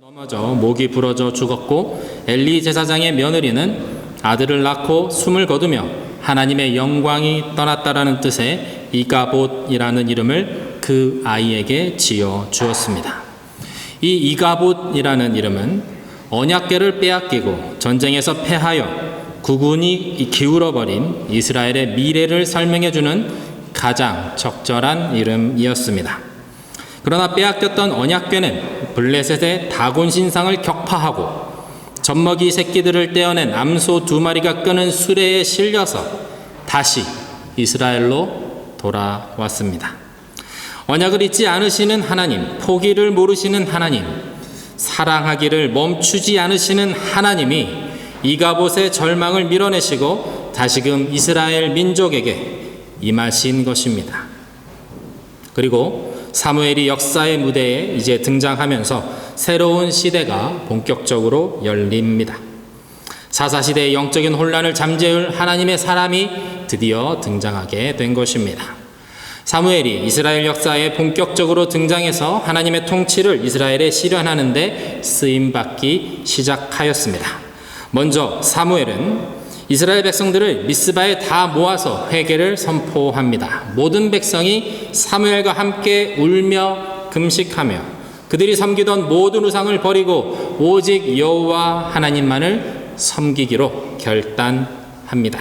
넘어져 목이 부러져 죽었고 엘리 제사장의 며느리는 아들을 낳고 숨을 거두며 하나님의 영광이 떠났다라는 뜻의 이가봇이라는 이름을 그 아이에게 지어 주었습니다. 이 이가봇이라는 이름은 언약궤를 빼앗기고 전쟁에서 패하여 국운이 기울어버린 이스라엘의 미래를 설명해 주는 가장 적절한 이름이었습니다. 그러나 빼앗겼던 언약궤는 블레셋의 다곤 신상을 격파하고 젖먹이 새끼들을 떼어낸 암소 2마리가 끄는 수레에 실려서 다시 이스라엘로 돌아왔습니다. 언약을 잊지 않으시는 하나님, 포기를 모르시는 하나님, 사랑하기를 멈추지 않으시는 하나님이 이가봇의 절망을 밀어내시고 다시금 이스라엘 민족에게 임하신 것입니다. 그리고 사무엘이 역사의 무대에 이제 등장하면서 새로운 시대가 본격적으로 열립니다. 사사시대의 영적인 혼란을 잠재울 하나님의 사람이 드디어 등장하게 된 것입니다. 사무엘이 이스라엘 역사에 본격적으로 등장해서 하나님의 통치를 이스라엘에 실현하는 데 쓰임받기 시작하였습니다. 먼저 사무엘은 이스라엘 백성들을 미스바에 다 모아서 회개를 선포합니다. 모든 백성이 사무엘과 함께 울며 금식하며 그들이 섬기던 모든 우상을 버리고 오직 여호와 하나님만을 섬기기로 결단합니다.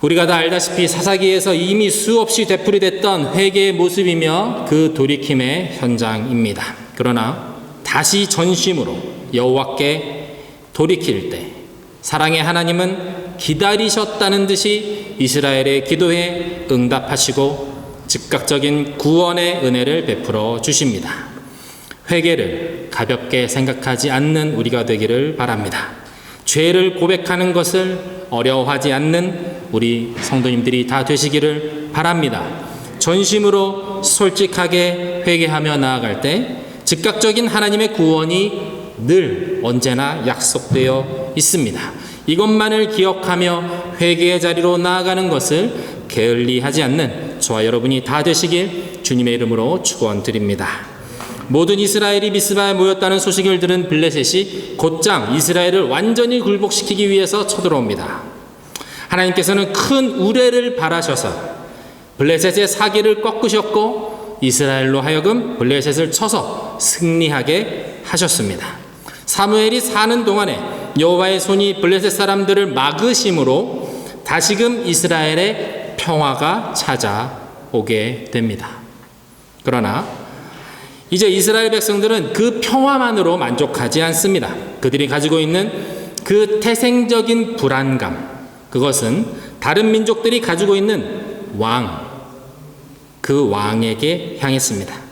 우리가 다 알다시피 사사기에서 이미 수없이 되풀이됐던 회개의 모습이며 그 돌이킴의 현장입니다. 그러나 다시 전심으로 여호와께 돌이킬 때 사랑의 하나님은 기다리셨다는 듯이 이스라엘의 기도에 응답하시고 즉각적인 구원의 은혜를 베풀어 주십니다. 회개를 가볍게 생각하지 않는 우리가 되기를 바랍니다. 죄를 고백하는 것을 어려워하지 않는 우리 성도님들이 다 되시기를 바랍니다. 전심으로 솔직하게 회개하며 나아갈 때 즉각적인 하나님의 구원이 늘 언제나 약속되어 있습니다. 이것만을 기억하며 회개의 자리로 나아가는 것을 게을리하지 않는 저와 여러분이 다 되시길 주님의 이름으로 축원드립니다. 모든 이스라엘이 미스바에 모였다는 소식을 들은 블레셋이 곧장 이스라엘을 완전히 굴복시키기 위해서 쳐들어옵니다. 하나님께서는 큰 우레를 바라셔서 블레셋의 사기를 꺾으셨고 이스라엘로 하여금 블레셋을 쳐서 승리하게 하셨습니다. 사무엘이 사는 동안에 여호와의 손이 블레셋 사람들을 막으심으로 다시금 이스라엘의 평화가 찾아오게 됩니다. 그러나 이제 이스라엘 백성들은 그 평화만으로 만족하지 않습니다. 그들이 가지고 있는 그 태생적인 불안감, 그것은 다른 민족들이 가지고 있는 그 왕에게 향했습니다.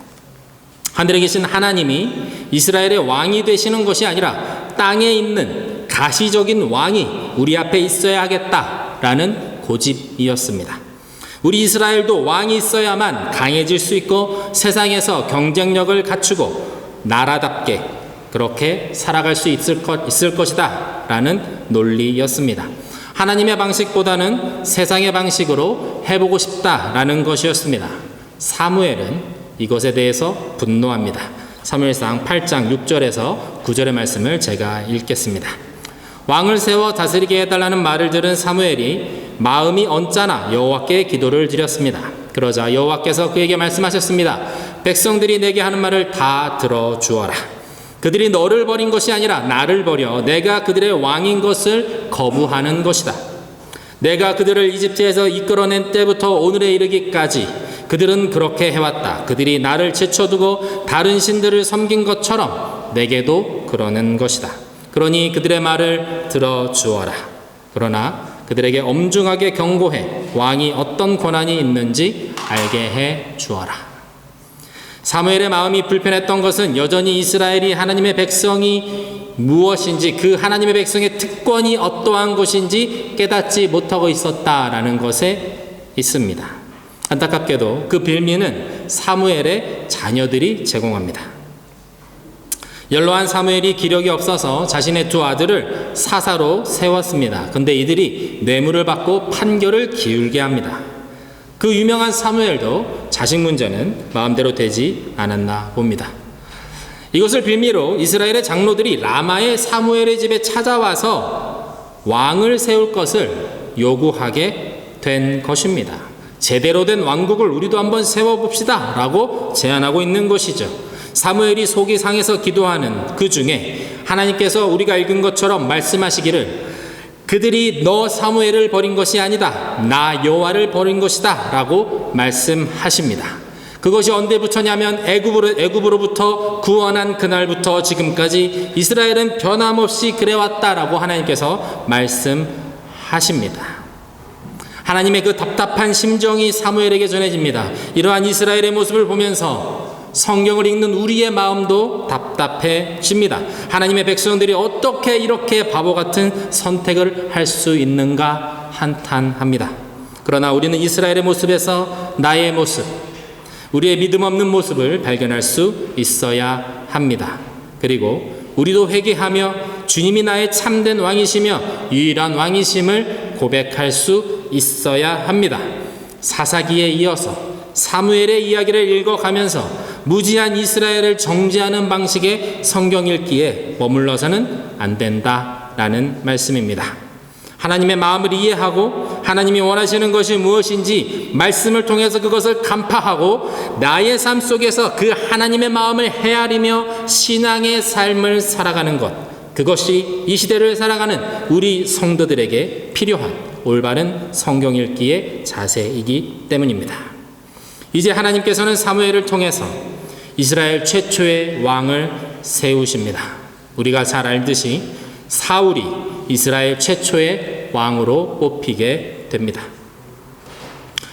하늘에 계신 하나님이 이스라엘의 왕이 되시는 것이 아니라 땅에 있는 가시적인 왕이 우리 앞에 있어야 하겠다라는 고집이었습니다. 우리 이스라엘도 왕이 있어야만 강해질 수 있고 세상에서 경쟁력을 갖추고 나라답게 그렇게 살아갈 수 있을 것이다 라는 논리였습니다. 하나님의 방식보다는 세상의 방식으로 해보고 싶다라는 것이었습니다. 사무엘은 이것에 대해서 분노합니다. 사무엘상 8장 6절에서 9절의 말씀을 제가 읽겠습니다. 왕을 세워 다스리게 해달라는 말을 들은 사무엘이 마음이 언짢아 여호와께 기도를 드렸습니다. 그러자 여호와께서 그에게 말씀하셨습니다. 백성들이 내게 하는 말을 다 들어주어라. 그들이 너를 버린 것이 아니라 나를 버려 내가 그들의 왕인 것을 거부하는 것이다. 내가 그들을 이집트에서 이끌어낸 때부터 오늘에 이르기까지 그들은 그렇게 해왔다. 그들이 나를 제쳐두고 다른 신들을 섬긴 것처럼 내게도 그러는 것이다. 그러니 그들의 말을 들어주어라. 그러나 그들에게 엄중하게 경고해 왕이 어떤 권한이 있는지 알게 해 주어라. 사무엘의 마음이 불편했던 것은 여전히 이스라엘이 하나님의 백성이 무엇인지 그 하나님의 백성의 특권이 어떠한 것인지 깨닫지 못하고 있었다라는 것에 있습니다. 안타깝게도 그 빌미는 사무엘의 자녀들이 제공합니다. 연로한 사무엘이 기력이 없어서 자신의 2 아들을 사사로 세웠습니다. 근데 이들이 뇌물을 받고 판결을 기울게 합니다. 그 유명한 사무엘도 자식 문제는 마음대로 되지 않았나 봅니다. 이것을 빌미로 이스라엘의 장로들이 라마의 사무엘의 집에 찾아와서 왕을 세울 것을 요구하게 된 것입니다. 제대로 된 왕국을 우리도 한번 세워봅시다 라고 제안하고 있는 것이죠. 사무엘이 속이 상해서 기도하는 그 중에 하나님께서 우리가 읽은 것처럼 말씀하시기를 그들이 너 사무엘을 버린 것이 아니다, 나 여호와를 버린 것이다 라고 말씀하십니다. 그것이 언제부터냐면 애굽으로부터 구원한 그날부터 지금까지 이스라엘은 변함없이 그래왔다라고 하나님께서 말씀하십니다. 하나님의 그 답답한 심정이 사무엘에게 전해집니다. 이러한 이스라엘의 모습을 보면서 성경을 읽는 우리의 마음도 답답해집니다. 하나님의 백성들이 어떻게 이렇게 바보 같은 선택을 할 수 있는가 한탄합니다. 그러나 우리는 이스라엘의 모습에서 나의 모습, 우리의 믿음 없는 모습을 발견할 수 있어야 합니다. 그리고 우리도 회개하며 주님이 나의 참된 왕이시며 유일한 왕이심을 고백할 수 있어야 합니다. 사사기에 이어서 사무엘의 이야기를 읽어가면서 무지한 이스라엘을 정죄하는 방식의 성경 읽기에 머물러서는 안 된다라는 말씀입니다. 하나님의 마음을 이해하고 하나님이 원하시는 것이 무엇인지 말씀을 통해서 그것을 간파하고 나의 삶 속에서 그 하나님의 마음을 헤아리며 신앙의 삶을 살아가는 것, 그것이 이 시대를 살아가는 우리 성도들에게 필요한 올바른 성경 읽기의 자세이기 때문입니다. 이제 하나님께서는 사무엘을 통해서 이스라엘 최초의 왕을 세우십니다. 우리가 잘 알듯이 사울이 이스라엘 최초의 왕으로 뽑히게 됩니다.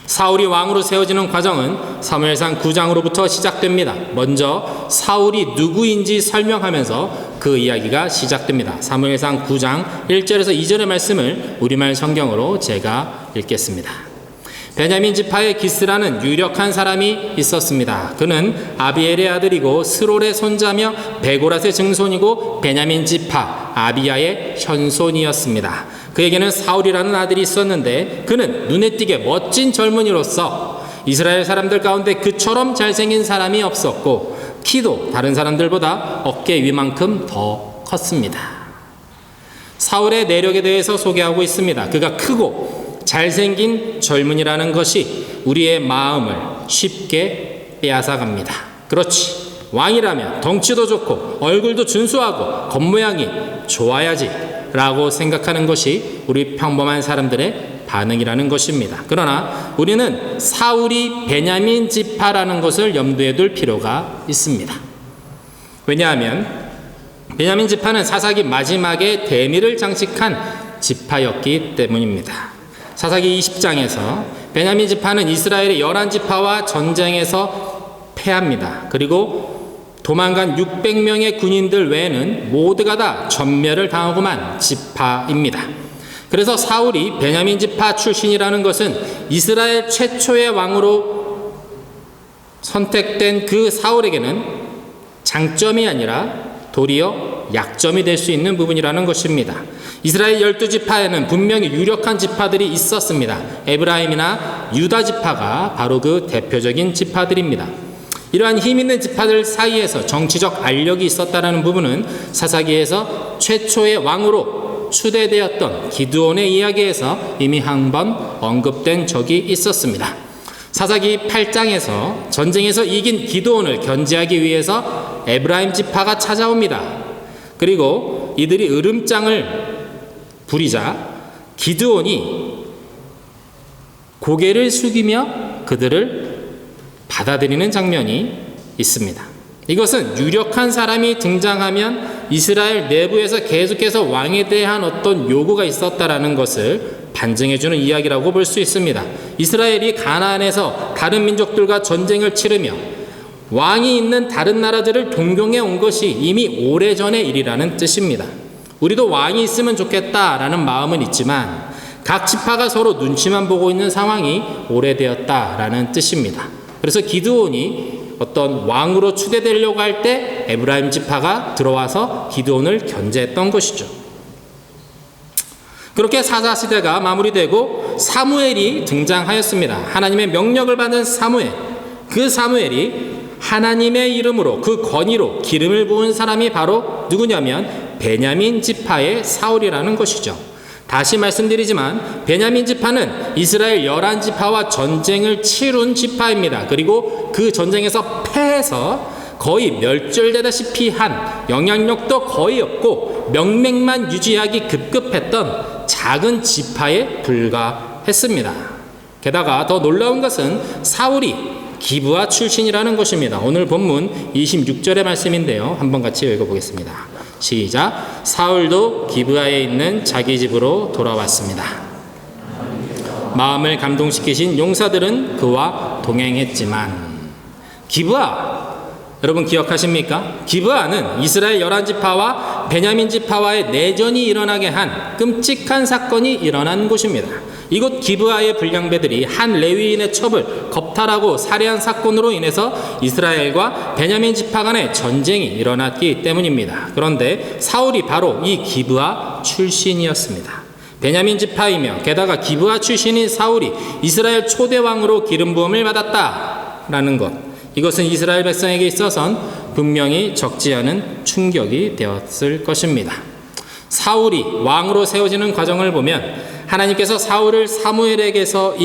사울이 왕으로 세워지는 과정은 사무엘상 9장으로부터 시작됩니다. 먼저 사울이 누구인지 설명하면서 그 이야기가 시작됩니다. 사무엘상 9장 1절에서 2절의 말씀을 우리말 성경으로 제가 읽겠습니다. 베냐민 지파의 기스라는 유력한 사람이 있었습니다. 그는 아비엘의 아들이고 스롤의 손자며 베고랏의 증손이고 베냐민 지파 아비야의 현손이었습니다. 그에게는 사울이라는 아들이 있었는데 그는 눈에 띄게 멋진 젊은이로서 이스라엘 사람들 가운데 그처럼 잘생긴 사람이 없었고 키도 다른 사람들보다 어깨 위만큼 더 컸습니다. 사울의 내력에 대해서 소개하고 있습니다. 그가 크고 잘생긴 젊은이라는 것이 우리의 마음을 쉽게 빼앗아갑니다. 그렇지, 왕이라면 덩치도 좋고 얼굴도 준수하고 겉모양이 좋아야지 라고 생각하는 것이 우리 평범한 사람들의 반응이라는 것입니다. 그러나 우리는 사울이 베냐민 지파라는 것을 염두에 둘 필요가 있습니다. 왜냐하면 베냐민 지파는 사사기 마지막에 대미를 장식한 지파였기 때문입니다. 사사기 20장에서 베냐민 지파는 이스라엘의 11지파와 전쟁에서 패합니다. 그리고 도망간 600명의 군인들 외에는 모두가 다 전멸을 당하고만 지파입니다. 그래서 사울이 베냐민 지파 출신이라는 것은 이스라엘 최초의 왕으로 선택된 그 사울에게는 장점이 아니라 도리어 약점이 될 수 있는 부분이라는 것입니다. 이스라엘 12지파에는 분명히 유력한 지파들이 있었습니다. 에브라임이나 유다 지파가 바로 그 대표적인 지파들입니다. 이러한 힘 있는 지파들 사이에서 정치적 알력이 있었다는 부분은 사사기에서 최초의 왕으로 추대되었던 기드온의 이야기에서 이미 한 번 언급된 적이 있었습니다. 사사기 8장에서 전쟁에서 이긴 기드온을 견제하기 위해서 에브라임 지파가 찾아옵니다. 그리고 이들이 으름장을 부리자 기드온이 고개를 숙이며 그들을 받아들이는 장면이 있습니다. 이것은 유력한 사람이 등장하면 이스라엘 내부에서 계속해서 왕에 대한 어떤 요구가 있었다라는 것을 반증해주는 이야기라고 볼 수 있습니다. 이스라엘이 가나안에서 다른 민족들과 전쟁을 치르며 왕이 있는 다른 나라들을 동경해 온 것이 이미 오래전의 일이라는 뜻입니다. 우리도 왕이 있으면 좋겠다라는 마음은 있지만 각 지파가 서로 눈치만 보고 있는 상황이 오래되었다라는 뜻입니다. 그래서 기드온이 어떤 왕으로 추대되려고 할 때 에브라임 지파가 들어와서 기드온을 견제했던 것이죠. 그렇게 사사시대가 마무리되고 사무엘이 등장하였습니다. 하나님의 명령을 받은 사무엘, 그 사무엘이 하나님의 이름으로 그 권위로 기름을 부은 사람이 바로 누구냐면 베냐민 지파의 사울이라는 것이죠. 다시 말씀드리지만 베냐민 지파는 이스라엘 11지파와 전쟁을 치룬 지파입니다. 그리고 그 전쟁에서 패해서 거의 멸절되다시피 한, 영향력도 거의 없고 명맥만 유지하기 급급했던 작은 지파에 불과했습니다. 게다가 더 놀라운 것은 사울이 기브아 출신이라는 것입니다. 오늘 본문 26절의 말씀인데요. 한번 같이 읽어보겠습니다. 시작. 사울도 기브아에 있는 자기 집으로 돌아왔습니다. 마음을 감동시키신 용사들은 그와 동행했지만. 기브아, 여러분 기억하십니까? 기브아는 이스라엘 11지파와 베냐민 지파와의 내전이 일어나게 한 끔찍한 사건이 일어난 곳입니다. 이곳 기브아의 불량배들이 한 레위인의 첩을 겁탈하고 살해한 사건으로 인해서 이스라엘과 베냐민 지파 간의 전쟁이 일어났기 때문입니다. 그런데 사울이 바로 이 기브아 출신이었습니다. 베냐민 지파이며 게다가 기브아 출신인 사울이 이스라엘 초대 왕으로 기름 부음을 받았다라는 것, 이것은 이스라엘 백성에게 있어서는 분명히 적지 않은 충격이 되었을 것입니다. 사울이 왕으로 세워지는 과정을 보면 하나님께서 사울을 사무엘에게로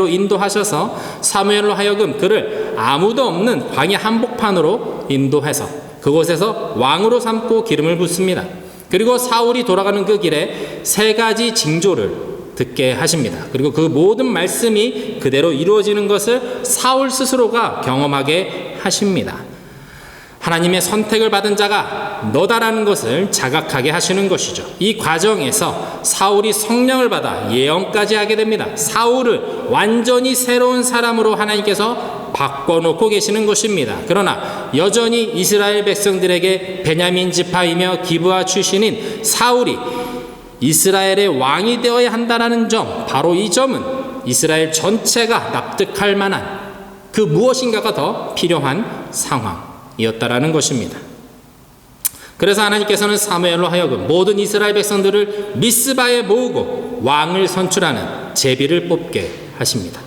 인도하셔서 사무엘로 하여금 그를 아무도 없는 광야 한복판으로 인도해서 그곳에서 왕으로 삼고 기름을 붓습니다. 그리고 사울이 돌아가는 그 길에 3가지 징조를 듣게 하십니다. 그리고 그 모든 말씀이 그대로 이루어지는 것을 사울 스스로가 경험하게 하십니다. 하나님의 선택을 받은 자가 너다라는 것을 자각하게 하시는 것이죠. 이 과정에서 사울이 성령을 받아 예언까지 하게 됩니다. 사울을 완전히 새로운 사람으로 하나님께서 바꿔놓고 계시는 것입니다. 그러나 여전히 이스라엘 백성들에게 베냐민 지파이며 기브아 출신인 사울이 이스라엘의 왕이 되어야 한다는 점, 바로 이 점은 이스라엘 전체가 납득할 만한 그 무엇인가가 더 필요한 상황이었다라는 것입니다. 그래서 하나님께서는 사무엘로 하여금 모든 이스라엘 백성들을 미스바에 모으고 왕을 선출하는 제비를 뽑게 하십니다.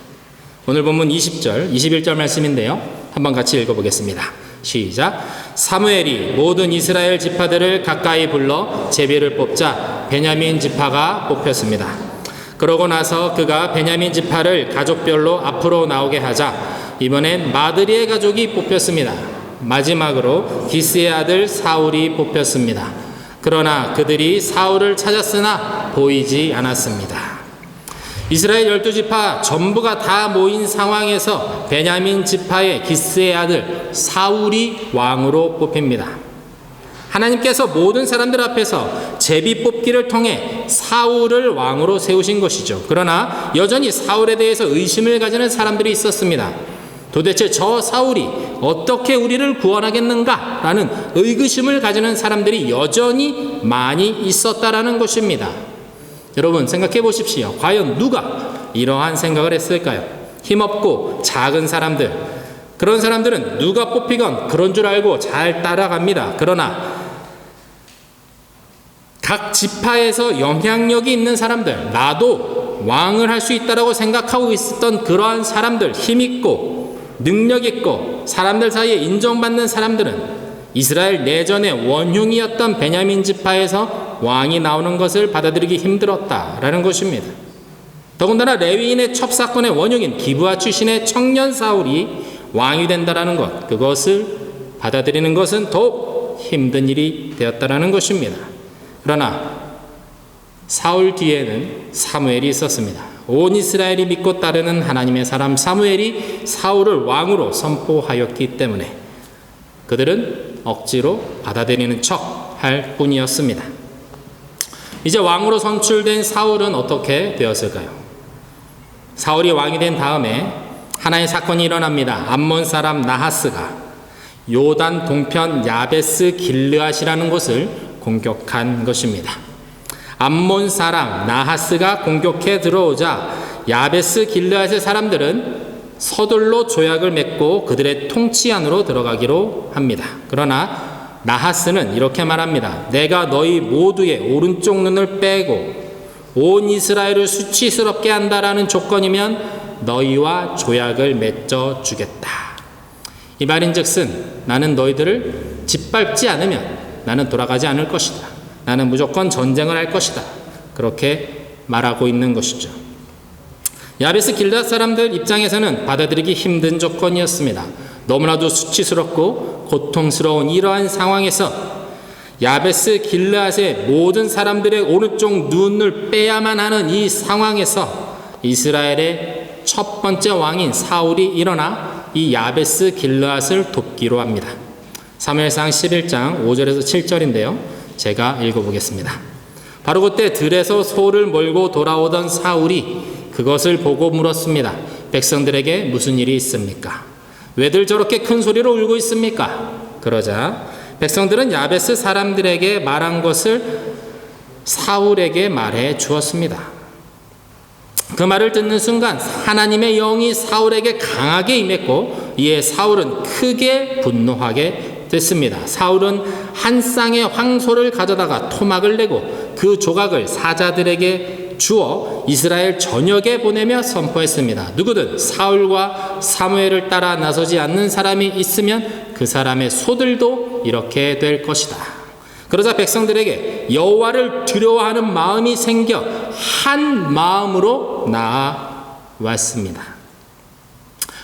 오늘 본문 20절, 21절 말씀인데요. 한번 같이 읽어보겠습니다. 시작. 사무엘이 모든 이스라엘 지파들을 가까이 불러 제비를 뽑자 베냐민 지파가 뽑혔습니다. 그러고 나서 그가 베냐민 지파를 가족별로 앞으로 나오게 하자 이번엔 마드리의 가족이 뽑혔습니다. 마지막으로 기스의 아들 사울이 뽑혔습니다. 그러나 그들이 사울을 찾았으나 보이지 않았습니다. 이스라엘 12지파 전부가 다 모인 상황에서 베냐민 지파의 기스의 아들 사울이 왕으로 뽑힙니다. 하나님께서 모든 사람들 앞에서 제비 뽑기를 통해 사울을 왕으로 세우신 것이죠. 그러나 여전히 사울에 대해서 의심을 가지는 사람들이 있었습니다. 도대체 저 사울이 어떻게 우리를 구원하겠는가? 라는 의구심을 가지는 사람들이 여전히 많이 있었다라는 것입니다. 여러분 생각해 보십시오. 과연 누가 이러한 생각을 했을까요? 힘없고 작은 사람들, 그런 사람들은 누가 뽑히건 그런 줄 알고 잘 따라갑니다. 그러나 각 지파에서 영향력이 있는 사람들, 나도 왕을 할 수 있다라고 생각하고 있었던 그러한 사람들, 힘있고 능력있고 사람들 사이에 인정받는 사람들은 이스라엘 내전의 원흉이었던 베냐민 지파에서 왕이 나오는 것을 받아들이기 힘들었다라는 것입니다. 더군다나 레위인의 첩사건의 원흉인 기브아 출신의 청년 사울이 왕이 된다라는 것, 그것을 받아들이는 것은 더욱 힘든 일이 되었다라는 것입니다. 그러나 사울 뒤에는 사무엘이 있었습니다. 온 이스라엘이 믿고 따르는 하나님의 사람 사무엘이 사울을 왕으로 선포하였기 때문에 그들은 억지로 받아들이는 척 할 뿐이었습니다. 이제 왕으로 선출된 사울은 어떻게 되었을까요? 사울이 왕이 된 다음에 하나의 사건이 일어납니다. 암몬 사람 나하스가 요단 동편 야베스 길르앗이라는 곳을 공격한 것입니다. 암몬 사람 나하스가 공격해 들어오자 야베스 길르앗의 사람들은 서둘러 조약을 맺고 그들의 통치 안으로 들어가기로 합니다. 그러나 나하스는 이렇게 말합니다. 내가 너희 모두의 오른쪽 눈을 빼고 온 이스라엘을 수치스럽게 한다라는 조건이면 너희와 조약을 맺어 주겠다. 이 말인즉슨 나는 너희들을 짓밟지 않으면 나는 돌아가지 않을 것이다. 나는 무조건 전쟁을 할 것이다. 그렇게 말하고 있는 것이죠. 야베스 길르앗 사람들 입장에서는 받아들이기 힘든 조건이었습니다. 너무나도 수치스럽고 고통스러운 이러한 상황에서 야베스 길르앗의 모든 사람들의 오른쪽 눈을 빼야만 하는 이 상황에서 이스라엘의 첫 번째 왕인 사울이 일어나 이 야베스 길르앗을 돕기로 합니다. 사무엘상 11장 5절에서 7절인데요. 제가 읽어보겠습니다. 바로 그때 들에서 소를 몰고 돌아오던 사울이 그것을 보고 물었습니다. 백성들에게 무슨 일이 있습니까? 왜들 저렇게 큰 소리로 울고 있습니까? 그러자 백성들은 야베스 사람들에게 말한 것을 사울에게 말해 주었습니다. 그 말을 듣는 순간 하나님의 영이 사울에게 강하게 임했고 이에 사울은 크게 분노하게 됐습니다. 사울은 한 쌍의 황소를 가져다가 토막을 내고 그 조각을 사자들에게 주어 이스라엘 전역에 보내며 선포했습니다. 누구든 사울과 사무엘을 따라 나서지 않는 사람이 있으면 그 사람의 소들도 이렇게 될 것이다. 그러자 백성들에게 여호와를 두려워하는 마음이 생겨 한 마음으로 나아왔습니다.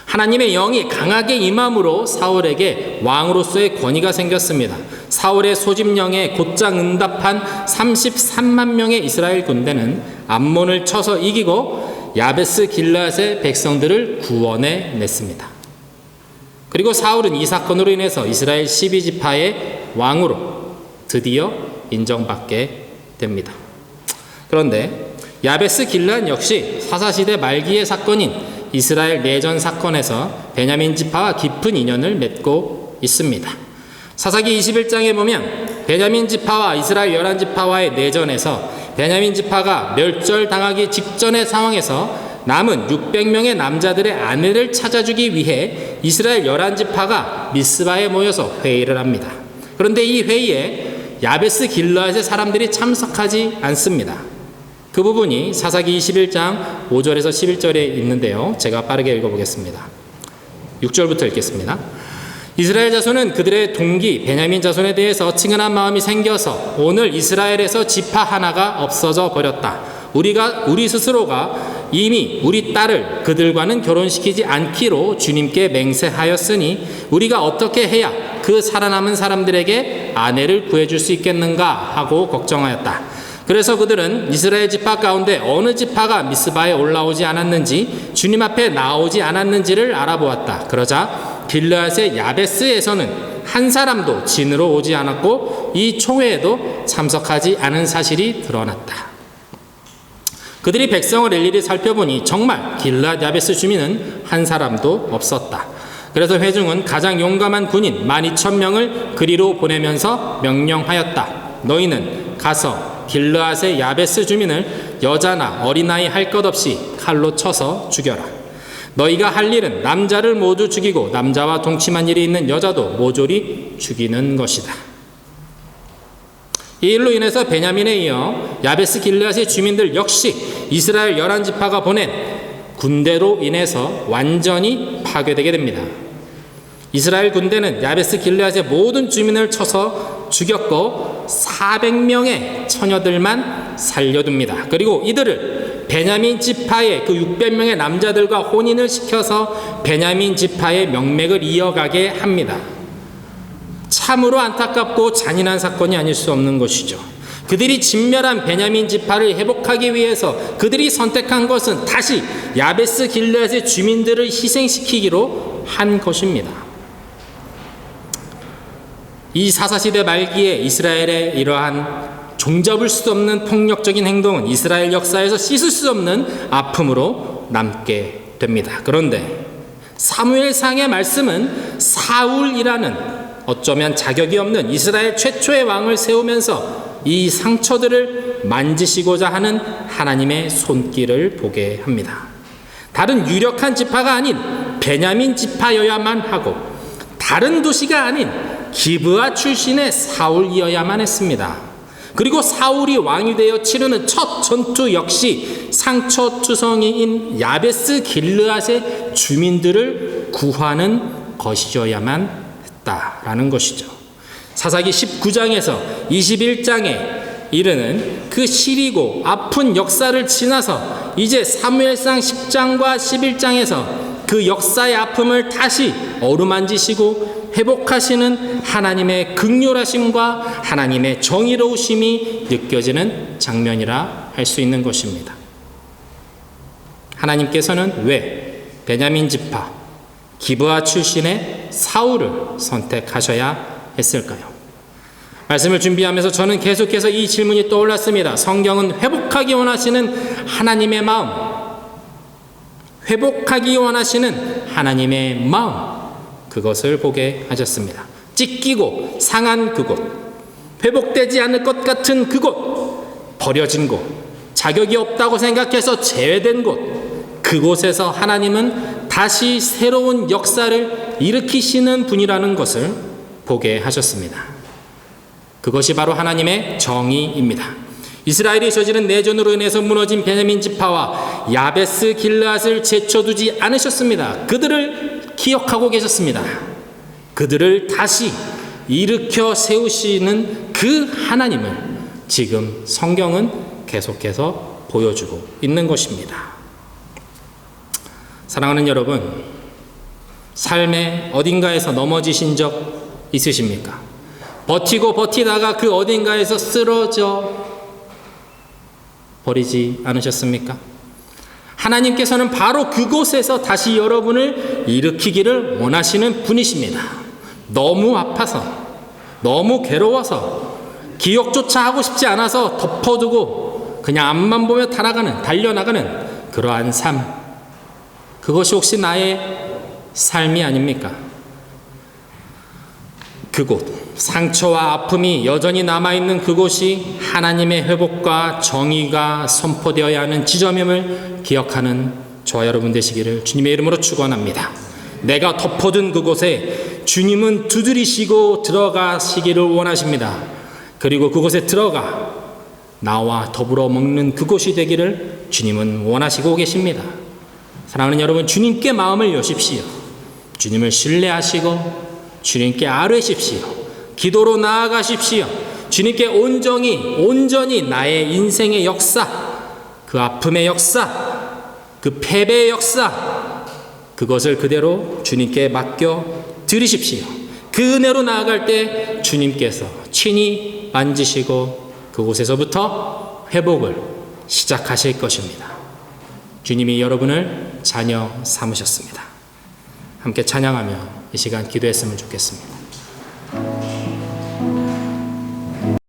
하나님의 영이 강하게 임함으로 사울에게 왕으로서의 권위가 생겼습니다. 사울의 소집령에 곧장 응답한 33만 명의 이스라엘 군대는 암몬을 쳐서 이기고 야베스 길르앗의 백성들을 구원해 냈습니다. 그리고 사울은 이 사건으로 인해서 이스라엘 12지파의 왕으로 드디어 인정받게 됩니다. 그런데 야베스 길르앗 역시 사사시대 말기의 사건인 이스라엘 내전 사건에서 베냐민 지파와 깊은 인연을 맺고 있습니다. 사사기 21장에 보면 베냐민 지파와 이스라엘 11지파와의 내전에서 베냐민 지파가 멸절당하기 직전의 상황에서 남은 600명의 남자들의 아내를 찾아주기 위해 이스라엘 11지파가 미스바에 모여서 회의를 합니다. 그런데 이 회의에 야베스 길르앗의 사람들이 참석하지 않습니다. 그 부분이 사사기 21장 5절에서 11절에 있는데요. 제가 빠르게 읽어보겠습니다. 6절부터 읽겠습니다. 이스라엘 자손은 그들의 동기 베냐민 자손에 대해서 측은한 마음이 생겨서 오늘 이스라엘에서 지파 하나가 없어져 버렸다. 우리 스스로가 이미 우리 딸을 그들과는 결혼시키지 않기로 주님께 맹세하였으니 우리가 어떻게 해야 그 살아남은 사람들에게 아내를 구해줄 수 있겠는가 하고 걱정하였다. 그래서 그들은 이스라엘 지파 가운데 어느 지파가 미스바에 올라오지 않았는지 주님 앞에 나오지 않았는지를 알아보았다. 그러자 길르앗의 야베스에서는 한 사람도 진으로 오지 않았고 이 총회에도 참석하지 않은 사실이 드러났다. 그들이 백성을 일일이 살펴보니 정말 길르앗 야베스 주민은 한 사람도 없었다. 그래서 회중은 가장 용감한 군인 12,000명을 그리로 보내면서 명령하였다. 너희는 가서 길르앗의 야베스 주민을 여자나 어린아이 할 것 없이 칼로 쳐서 죽여라. 너희가 할 일은 남자를 모두 죽이고 남자와 동침한 일이 있는 여자도 모조리 죽이는 것이다. 이 일로 인해서 베냐민에 이어 야베스 길르앗의 주민들 역시 이스라엘 11지파가 보낸 군대로 인해서 완전히 파괴되게 됩니다. 이스라엘 군대는 야베스 길르앗의 모든 주민을 쳐서 죽였고 400명의 처녀들만 살려둡니다. 그리고 이들을 베냐민 지파의 그 600명의 남자들과 혼인을 시켜서 베냐민 지파의 명맥을 이어가게 합니다. 참으로 안타깝고 잔인한 사건이 아닐 수 없는 것이죠. 그들이 진멸한 베냐민 지파를 회복하기 위해서 그들이 선택한 것은 다시 야베스 길르앗의 주민들을 희생시키기로 한 것입니다. 이 사사시대 말기에 이스라엘의 이러한 종잡을 수 없는 폭력적인 행동은 이스라엘 역사에서 씻을 수 없는 아픔으로 남게 됩니다. 그런데 사무엘상의 말씀은 사울이라는 어쩌면 자격이 없는 이스라엘 최초의 왕을 세우면서 이 상처들을 만지시고자 하는 하나님의 손길을 보게 합니다. 다른 유력한 지파가 아닌 베냐민 지파여야만 하고 다른 도시가 아닌 기브아 출신의 사울이어야만 했습니다. 그리고 사울이 왕이 되어 치르는 첫 전투 역시 상처투성이인 야베스 길르앗의 주민들을 구하는 것이어야만 했다라는 것이죠. 사사기 19장에서 21장에 이르는 그 시리고 아픈 역사를 지나서 이제 사무엘상 10장과 11장에서 그 역사의 아픔을 다시 어루만지시고 회복하시는 하나님의 긍휼하심과 하나님의 정의로우심이 느껴지는 장면이라 할 수 있는 것입니다. 하나님께서는 왜 베냐민 지파 기브아 출신의 사울을 선택하셔야 했을까요? 말씀을 준비하면서 저는 계속해서 이 질문이 떠올랐습니다. 성경은 회복하기 원하시는 하나님의 마음, 회복하기 원하시는 하나님의 마음, 그것을 보게 하셨습니다. 찢기고 상한 그곳, 회복되지 않을 것 같은 그곳, 버려진 곳, 자격이 없다고 생각해서 제외된 곳, 그곳에서 하나님은 다시 새로운 역사를 일으키시는 분이라는 것을 보게 하셨습니다. 그것이 바로 하나님의 정의입니다. 이스라엘이 저지른 내전으로 인해서 무너진 베냐민 지파와 야베스 길르앗을 제쳐두지 않으셨습니다. 그들을 기억하고 계셨습니다. 그들을 다시 일으켜 세우시는 그 하나님을 지금 성경은 계속해서 보여주고 있는 것입니다. 사랑하는 여러분, 삶의 어딘가에서 넘어지신 적 있으십니까? 버티고 버티다가 그 어딘가에서 쓰러져 버리지 않으셨습니까? 하나님께서는 바로 그곳에서 다시 여러분을 일으키기를 원하시는 분이십니다. 너무 아파서, 너무 괴로워서, 기억조차 하고 싶지 않아서 덮어두고 그냥 앞만 보며 달려나가는 그러한 삶, 그것이 혹시 나의 삶이 아닙니까? 그곳, 상처와 아픔이 여전히 남아있는 그곳이 하나님의 회복과 정의가 선포되어야 하는 지점임을 기억하는 저와 여러분 되시기를 주님의 이름으로 축원합니다. 내가 덮어둔 그곳에 주님은 두드리시고 들어가시기를 원하십니다. 그리고 그곳에 들어가 나와 더불어 먹는 그곳이 되기를 주님은 원하시고 계십니다. 사랑하는 여러분, 주님께 마음을 여십시오. 주님을 신뢰하시고 주님께 아뢰십시오. 기도로 나아가십시오. 주님께 온전히 나의 인생의 역사, 그 아픔의 역사, 그 패배의 역사, 그것을 그대로 주님께 맡겨 드리십시오. 그 은혜로 나아갈 때 주님께서 친히 만지시고 그곳에서부터 회복을 시작하실 것입니다. 주님이 여러분을 자녀 삼으셨습니다. 함께 찬양하며 이 시간 기도했으면 좋겠습니다.